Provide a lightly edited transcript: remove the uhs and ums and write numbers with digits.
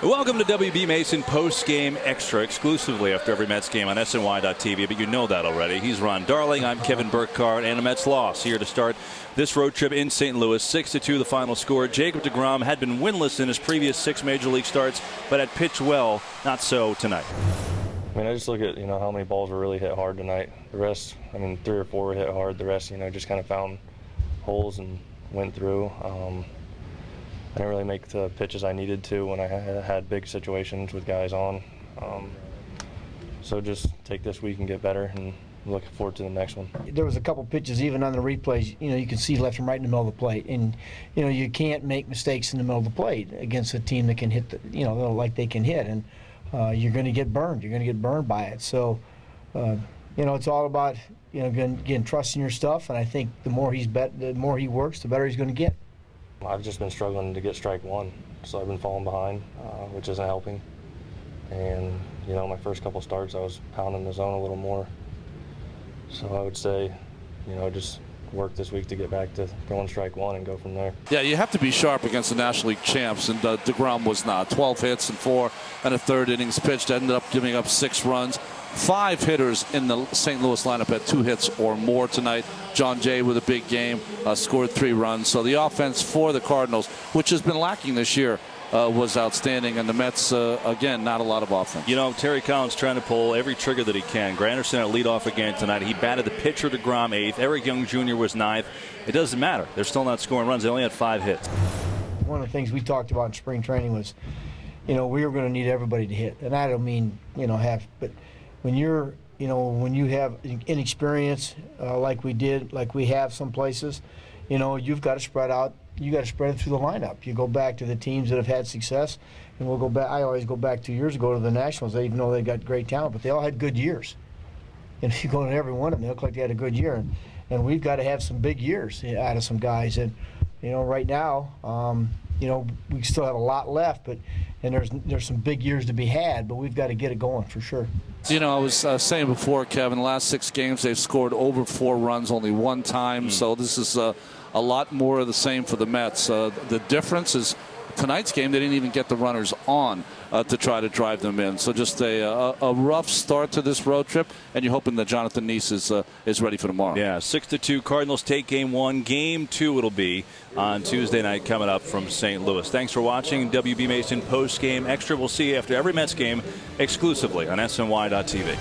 Welcome to WB Mason post-game extra exclusively after every Mets game on SNY.TV, but you know that already. He's Ron Darling. I'm Kevin Burkhardt, and a Mets loss here to start this road trip in St. Louis. 6-2 the final score. Jacob deGrom had been winless in his previous 6 major league starts, but had pitched well. Not so tonight. I mean, I just look at, how many balls were really hit hard tonight. The rest, 3 or 4 were hit hard. The rest, just kind of found holes and went through. I didn't really make the pitches I needed to when I had big situations with guys on. So just take this week and get better, and looking forward to the next one. There was a couple pitches even on the replays, you can see left and right in the middle of the plate. And, you can't make mistakes in the middle of the plate against a team that can hit, like they can hit. And you're going to get burned. You're going to get burned by it. So, it's all about, getting trust in your stuff. And I think the more he works, the better he's going to get. I've just been struggling to get strike one, so I've been falling behind, which isn't helping. And, my first couple starts, I was pounding the zone a little more. So I would say, just work this week to get back to throwing strike one and go from there. Yeah, you have to be sharp against the National League champs, and deGrom was not. 12 hits and 4 and a third innings pitched, ended up giving up 6 runs. 5 hitters in the St. Louis lineup had 2 hits or more tonight. John Jay with a big game, scored 3 runs. So the offense for the Cardinals, which has been lacking this year, was outstanding. And the Mets, again, not a lot of offense. Terry Collins trying to pull every trigger that he can. Granderson at leadoff again tonight. He batted the pitcher deGrom 8th. Eric Young Jr. was 9th. It doesn't matter. They're still not scoring runs. They only had 5 hits. One of the things we talked about in spring training was, we were going to need everybody to hit. And I don't mean, but when you're, when you have inexperience like we have some places, you've got to spread out. You got to spread it through the lineup. You go back to the teams that have had success, and we'll go back. I always go back 2 years ago to the Nationals. Even though they got great talent, but they all had good years. And if you go to every one of them, they look like they had a good year. And we've got to have some big years out of some guys. And right now, we still have a lot left, and there's some big years to be had, but we've got to get it going for sure. I was saying before, Kevin, the last 6 games they've scored over 4 runs only 1 time. So this is a lot more of the same for the Mets. The difference is tonight's game, they didn't even get the runners on to try to drive them in. So just a rough start to this road trip, and you're hoping that Jonathan Neese is ready for tomorrow. Yeah, 6-2 Cardinals take game 1. Game 2 it'll be on Tuesday night coming up from St. Louis. Thanks for watching WB Mason post-game extra. We'll see you after every Mets game exclusively on SNY.TV.